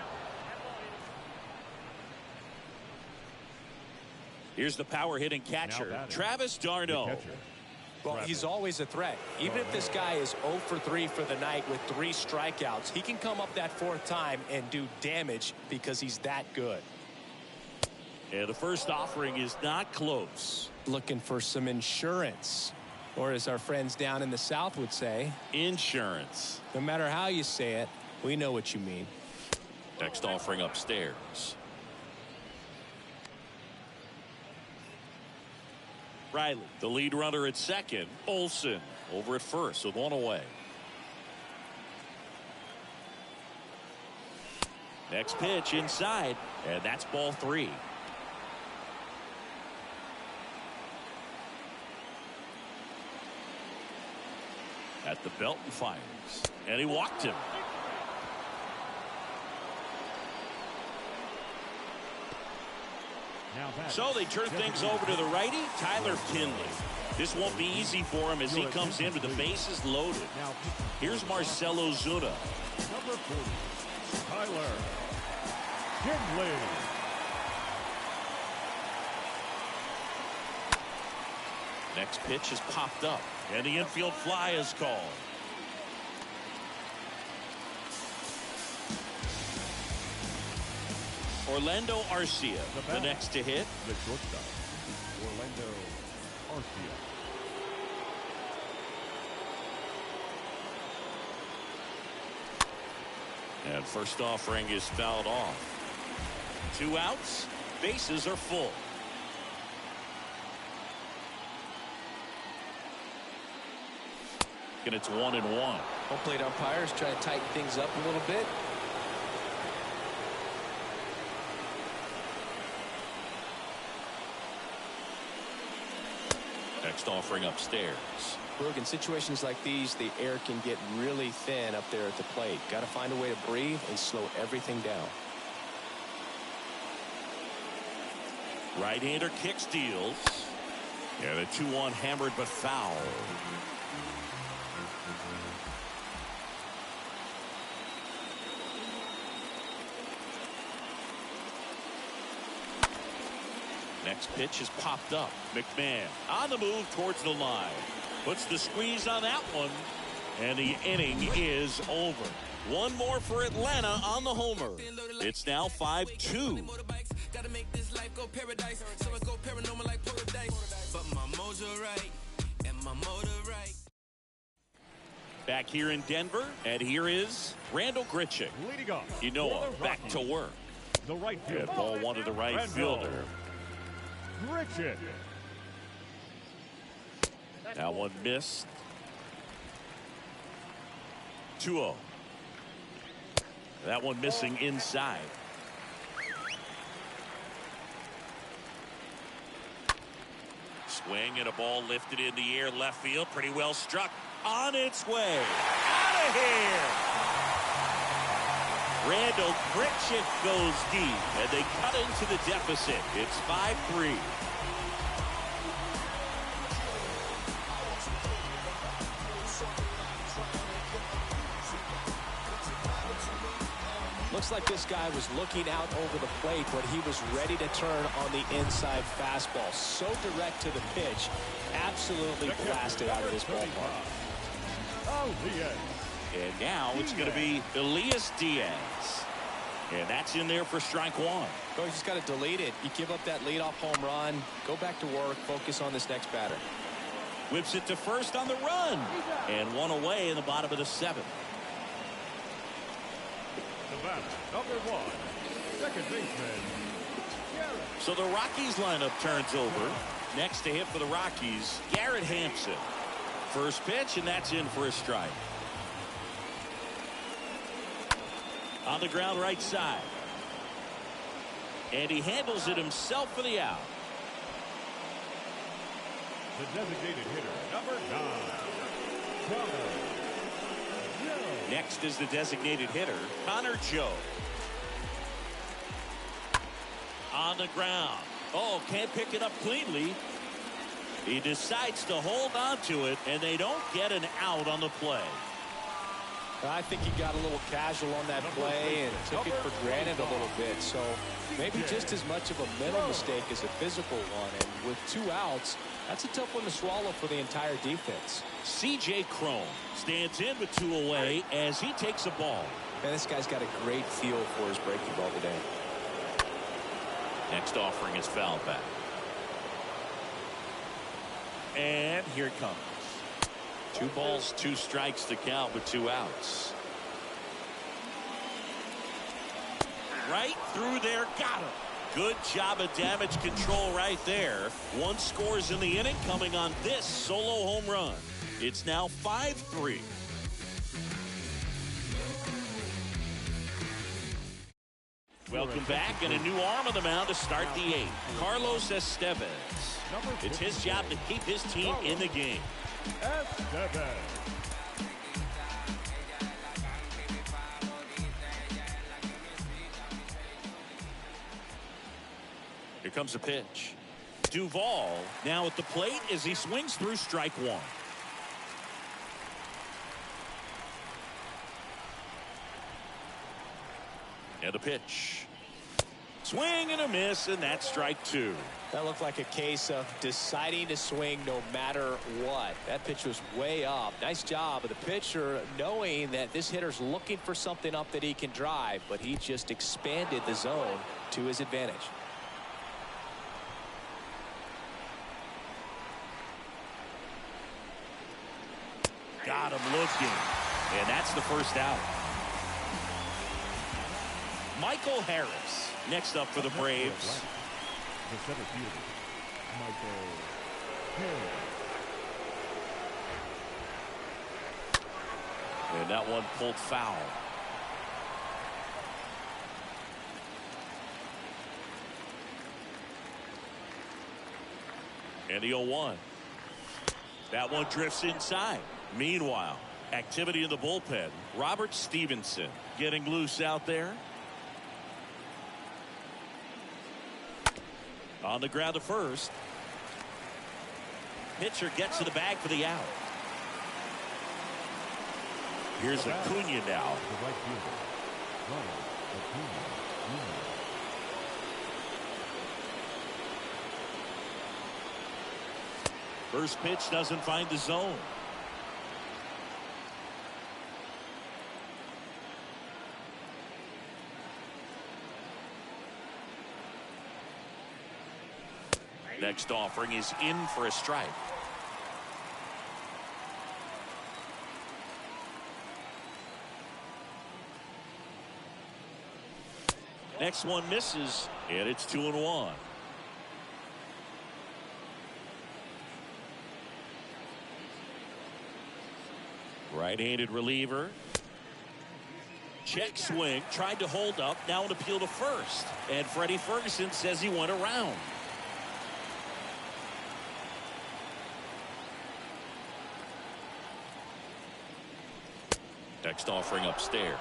Here's the power hitting catcher, Travis d'Arnaud. Well, he's always a threat. Even if this guy is 0 for 3 for the night with 3 strikeouts, he can come up that 4th time and do damage because he's that good. And the first offering is not close. Looking for some insurance, or as our friends down in the South would say, insurance. No matter how you say it, we know what you mean. Next offering upstairs. Riley, the lead runner at second. Olson over at first with one away. Next pitch inside, and that's ball 3. At the belt and fires, and he walked him. So they turn things over to the righty, Tyler Kinley. This won't be easy for him as he comes in with the bases loaded. Here's Marcell Ozuna. Number 40, Tyler Kinley. Next pitch is popped up, and the infield fly is called. Orlando Arcia, the next to hit. The shortstop, Orlando Arcia. And first offering is fouled off. 2 outs, bases are full. And it's 1-1. Home plate umpires try to tighten things up a little bit. Next offering upstairs. Look, in situations like these, the air can get really thin up there at the plate. Got to find a way to breathe and slow everything down. Right-hander kick steals. And a 2-1 hammered but foul. Next pitch is popped up. McMahon on the move towards the line. Puts the squeeze on that one. And the inning is over. One more for Atlanta on the homer. It's now 5-2. Back here in Denver, and here is Randall Grichuk. Leading off, You know him, back to work. the right And fielder, ball one to the right Randall fielder. Grichuk. That one missed. 2-0. That one missing inside. Swing and a ball lifted in the air left field. Pretty well struck. On its way. Out of here. Randall Grichuk goes deep, and they cut into the deficit. It's 5-3. Looks like this guy was looking out over the plate, but he was ready to turn on the inside fastball. So direct to the pitch. Absolutely blasted out of this ballpark. And now it's going to be Elias Diaz. And that's in there for strike one. Oh, you just got to delete it. You give up that leadoff home run. Go back to work. Focus on this next batter. Whips it to first on the run. And one away in the bottom of the seventh. The batter, number 1, second baseman, Garrett. So the Rockies lineup turns over. Next to hit for the Rockies, Garrett Hampson. First pitch, and that's in for a strike. On the ground right side. And he handles it himself for the out. The designated hitter, number 9, Connor Joe. Next is the designated hitter, Connor Joe. On the ground. Oh, can't pick it up cleanly. He decides to hold on to it, and they don't get an out on the play. I think he got a little casual on that play and took it for granted a little bit. So maybe just as much of a mental mistake as a physical one. And with 2 outs, that's a tough one to swallow for the entire defense. C.J. Cron stands in with 2 away as he takes a ball. Man, this guy's got a great feel for his breaking ball today. Next offering is fouled back. And here it comes. 2 balls, 2 strikes to count with 2 outs. Right through there, got him. Good job of damage control right there. 1 scores in the inning coming on this solo home run. It's now 5-3. Welcome back, and a new arm on the mound to start the 8th. Carlos Estevez. It's his job to keep his team in the game. Estevez. Here comes a pitch. Duvall now at the plate as he swings through strike 1. And a pitch. Swing and a miss, and that's strike 2. That looked like a case of deciding to swing no matter what. That pitch was way up. Nice job of the pitcher knowing that this hitter's looking for something up that he can drive, but he just expanded the zone to his advantage. Got him looking, and that's the first out. Michael Harris next up for the Braves. The center fielder, Michael Harris. And that one pulled foul. And the 0-1. That one drifts inside. Meanwhile, activity in the bullpen. Robert Stevenson getting loose out there. On the ground to first. Pitcher gets to the bag for the out. Here's Acuna now. The right fielder, Ronald Acuna Jr. First pitch doesn't find the zone. Next offering is in for a strike. Next one misses, and it's 2-1. Right-handed reliever. Check swing. Tried to hold up. Now an appeal to first. And Freddie Ferguson says he went around. Next offering upstairs.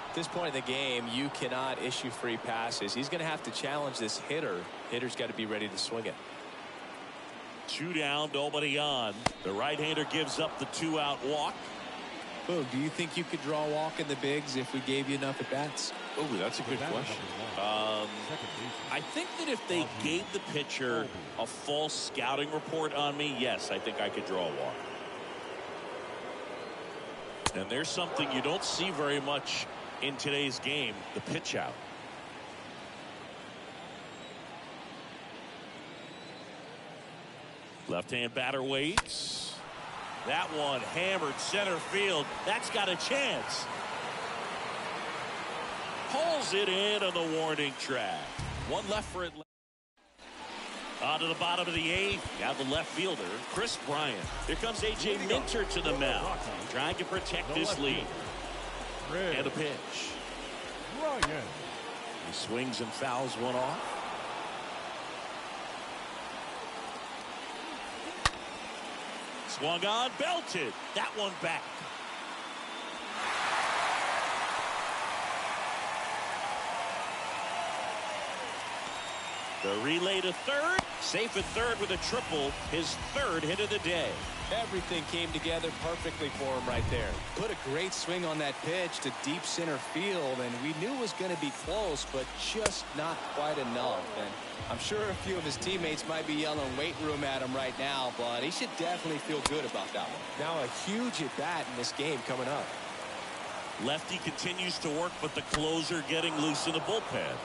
At this point in the game, you cannot issue free passes. He's going to have to challenge this hitter. Hitter's got to be ready to swing it. 2 down, nobody on. The right-hander gives up the 2-out walk. Boog, do you think you could draw a walk in the bigs if we gave you enough at bats? Oh, that's a good question. I think that if they gave the pitcher a false scouting report on me, yes, I think I could draw a walk. And there's something you don't see very much in today's game, the pitch out. Left-hand batter waits. That one hammered center field. That's got a chance. Pulls it in on the warning track. One left for it. On to the bottom of the 8th. Now the left fielder, Chris Bryant. Here comes A.J. Minter to the mound, trying to protect this lead. And a pitch. He swings and fouls one off. Swung on, belted. That one back. The relay to third. Safe at third with a triple. His 3rd hit of the day. Everything came together perfectly for him right there. Put a great swing on that pitch to deep center field, and we knew it was going to be close, but just not quite enough. And I'm sure a few of his teammates might be yelling weight room at him right now, but he should definitely feel good about that one. Now a huge at bat in this game coming up. Lefty continues to work, but the closer getting loose in the bullpen.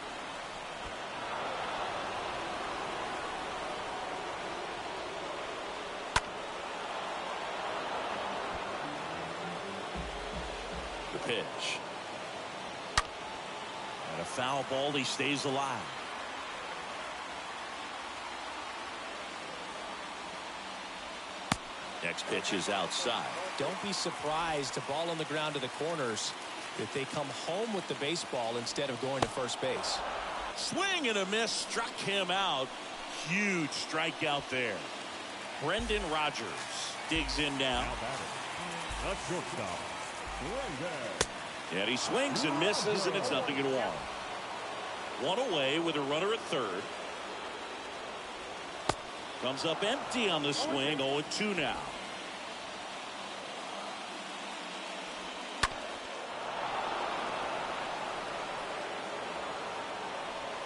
Pitch. And a foul ball. He stays alive. Next pitch is outside. Don't be surprised, to ball on the ground to the corners, if they come home with the baseball instead of going to first base. Swing and a miss, struck him out. Huge strikeout there. Brendan Rodgers digs in now. The shortstop. And he swings and misses, and it's 0-1. One away with a runner at third. Comes up empty on the swing. 0-2 now.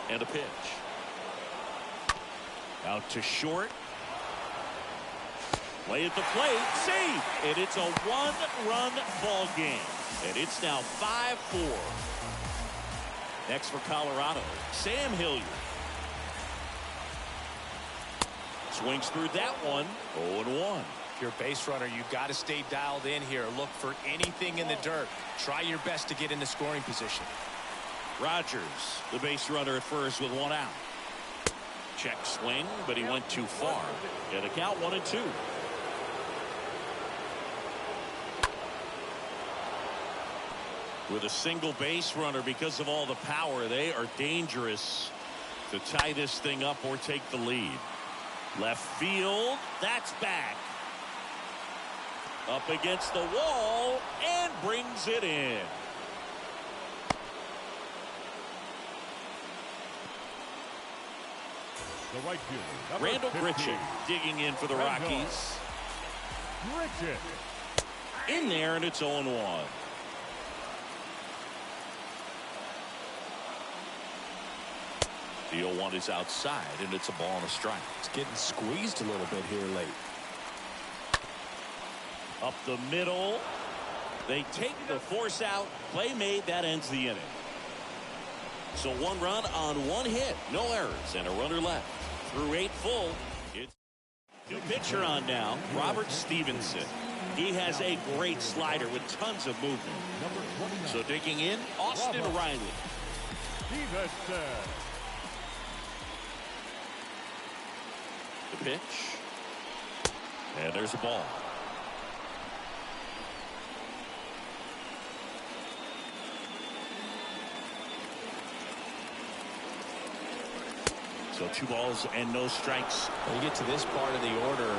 And a pitch. Out to short. Play at the plate, safe, and it's a 1-run ball game, and it's now 5-4. Next for Colorado, Sam Hilliard. Swings through that one. 0-1. If you're a base runner, you got to stay dialed in here. Look for anything in the dirt. Try your best to get into scoring position. Rodgers, the base runner at first with 1 out. Check swing, but he went too far. Get a count, 1-2. With a single base runner, because of all the power, they are dangerous to tie this thing up or take the lead. Left field, that's back. Up against the wall and brings it in. The right fielder, Randall Grichuk digging in for the Rockies. In there, and it's 0-1. The 0-1 is outside, and it's a ball and a strike. It's getting squeezed a little bit here late. Up the middle. They take the force out. Play made. That ends the inning. So 1 run on 1 hit. No errors, and a runner left. Through 8 full. It's new pitcher on now, Robert Stevenson. He has a great slider with tons of movement. So digging in, Austin Riley. The pitch. And there's a ball. So 2 balls and no strikes. When you get to this part of the order,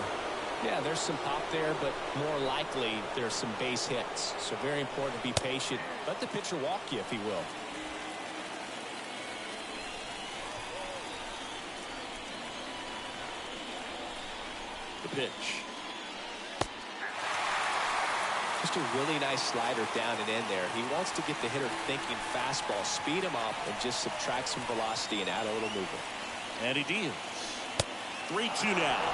yeah, there's some pop there, but more likely there's some base hits. So very important to be patient. Let the pitcher walk you, if he will. The pitch. Just a really nice slider down and in there. He wants to get the hitter thinking fastball, speed him up, and just subtract some velocity and add a little movement. And he deals. 3-2 now.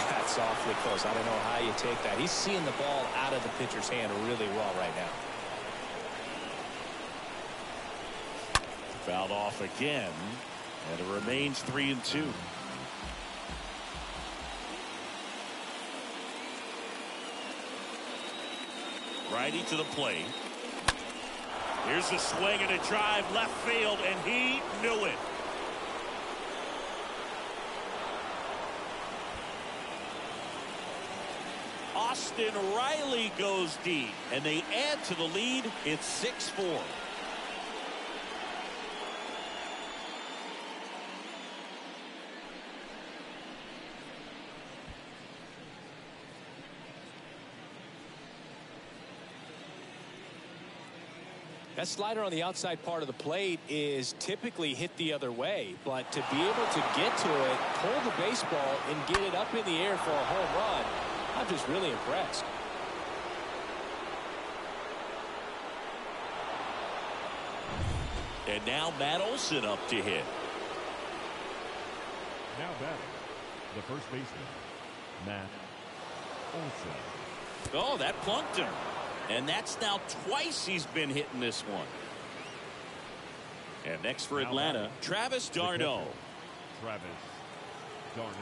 That's awfully close. I don't know how you take that. He's seeing the ball out of the pitcher's hand really well right now. Fouled off again, and it remains 3-2. Righty to the plate. Here's the swing and a drive left field, and he knew it. Austin Riley goes deep, and they add to the lead. It's 6-4. That slider on the outside part of the plate is typically hit the other way, but to be able to get to it, pull the baseball, and get it up in the air for a home run, I'm just really impressed. And now Matt Olson up to hit. Now batting, the first baseman, Matt Olson. Oh, that plunked him. And that's now twice he's been hitting this one. And next for Atlanta, Travis d'Arnaud. Travis d'Arnaud.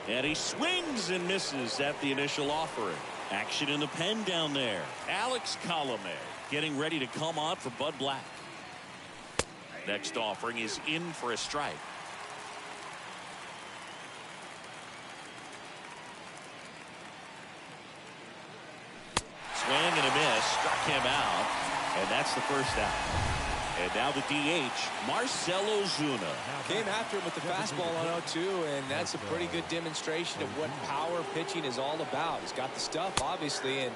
And he swings and misses at the initial offering. Action in the pen down there. Alex Colomé getting ready to come on for Bud Black. Next offering is in for a strike. Swing and a miss, struck him out, and that's the first out. And now the DH, Marcell Ozuna. Came after him with the fastball on 0-2, and that's a pretty good demonstration of what power pitching is all about. He's got the stuff, obviously, and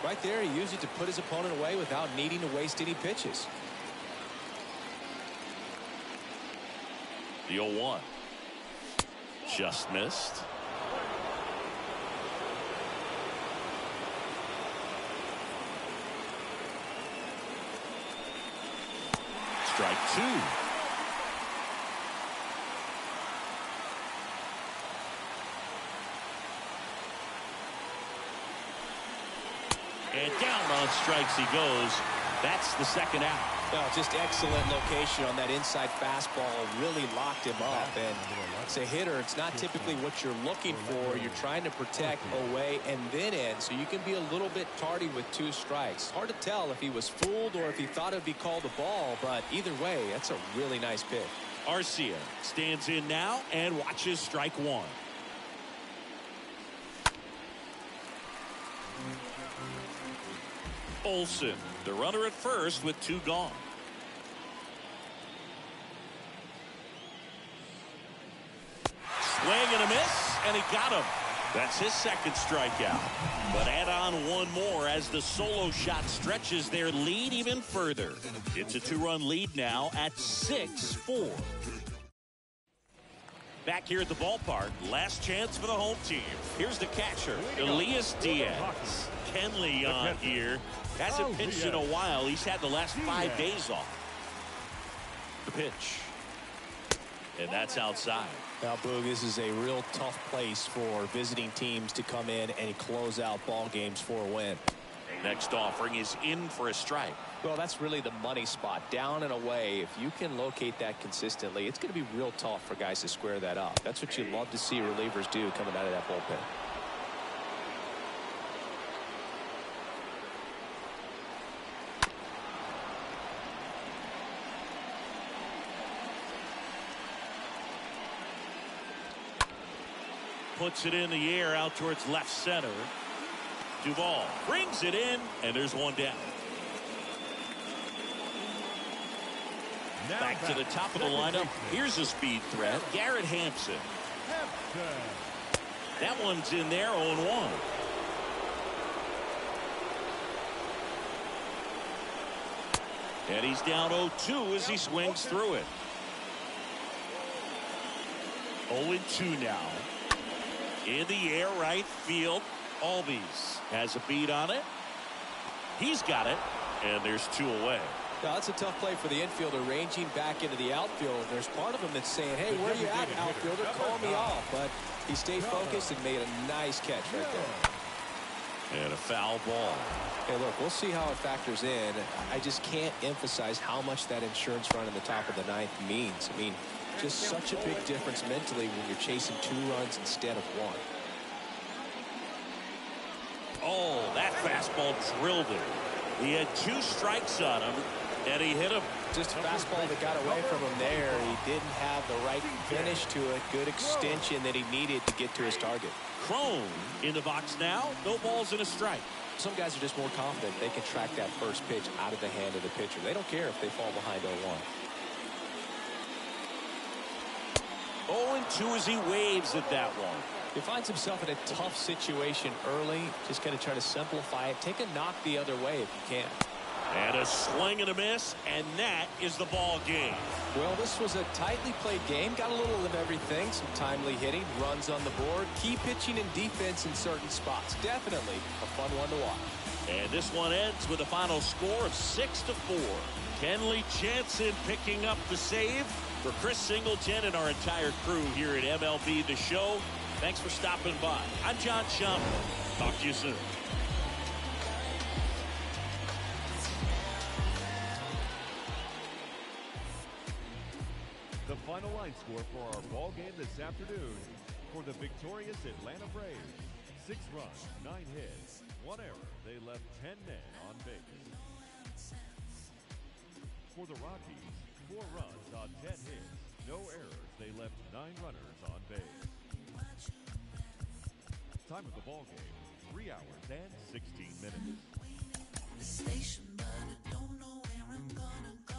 right there he used it to put his opponent away without needing to waste any pitches. The 0-1. Just missed. Strike 2. And down on strikes he goes. That's the second out. Well, just excellent location on that inside fastball. Really locked him up. And as a hitter, it's not typically what you're looking for. You're trying to protect away and then in, so you can be a little bit tardy with 2 strikes. Hard to tell if he was fooled or if he thought it would be called a ball, but either way, that's a really nice pitch. Arcia stands in now and watches strike 1. Olson, the runner at first with 2 gone. Swing and a miss, and he got him. That's his second strikeout. But add on 1 more as the solo shot stretches their lead even further. It's a 2-run lead now at 6-4. Back here at the ballpark, last chance for the home team. Here's the catcher, Elias Diaz. Kenley on here. Hasn't pitched in a while. He's had the last 5 days off. The pitch. And that's outside. Now, Boog, this is a real tough place for visiting teams to come in and close out ball games for a win. Next offering is in for a strike. Well, that's really the money spot. Down and away. If you can locate that consistently, it's going to be real tough for guys to square that up. That's what you love to see relievers do coming out of that bullpen. Puts it in the air out towards left center. Duvall brings it in, and there's 1 down. Back to the top of the lineup. Here's a speed threat, Garrett Hampson. That one's in there, 0-1. And he's down 0-2 as he swings through it. 0-2 now. In the air, right field. Albies has a beat on it. He's got it, and there's 2 away. Now, that's a tough play for the infielder, ranging back into the outfield. There's part of him that's saying, hey, where are you at, outfielder? Call me off. But he stayed focused and made a nice catch right there. And a foul ball. Hey, look, we'll see how it factors in. I just can't emphasize how much that insurance run in the top of the 9th means. I mean, just such a big difference mentally when you're chasing 2 runs instead of 1. Oh, that fastball drilled him. He had 2 strikes on him, and he hit him. Just a fastball that got away from him there. He didn't have the right finish to it. Good extension that he needed to get to his target. Crone in the box now. No balls and a strike. Some guys are just more confident they can track that first pitch out of the hand of the pitcher. They don't care if they fall behind 0-1. 0-2 as he waves at that one. He finds himself in a tough situation early. Just going to try to simplify it. Take a knock the other way if you can. And a swing and a miss, and that is the ball game. Well, this was a tightly played game. Got a little of everything. Some timely hitting, runs on the board, key pitching and defense in certain spots. Definitely a fun one to watch. And this one ends with a final score of 6-4. Kenley Jansen picking up the save for Chris Singleton and our entire crew here at MLB The Show. Thanks for stopping by. I'm John Schaumburg. Talk to you soon. The final line score for our ball game this afternoon for the victorious Atlanta Braves. 6 runs, 9 hits, 1 error. They left 10 men on base. For the Rockies, 4 runs on 10 hits, no errors. They left 9 runners on base. Time of the ball game, 3 hours and 16 minutes. The station, but I don't know where I'm gonna go.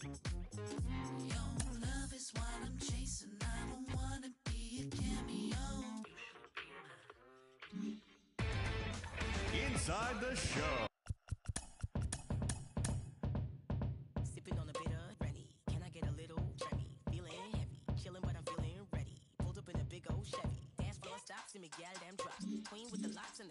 Your love is what I'm chasing. I don't wanna be a cameo. Inside the show. Sipping on a bit of Rennie. Can I get a little Remy? Feeling heavy, chilling, but I'm feeling ready. Pulled up in a big old Chevy. Dance floor stops and me gal damn drops. Queen with the locks and the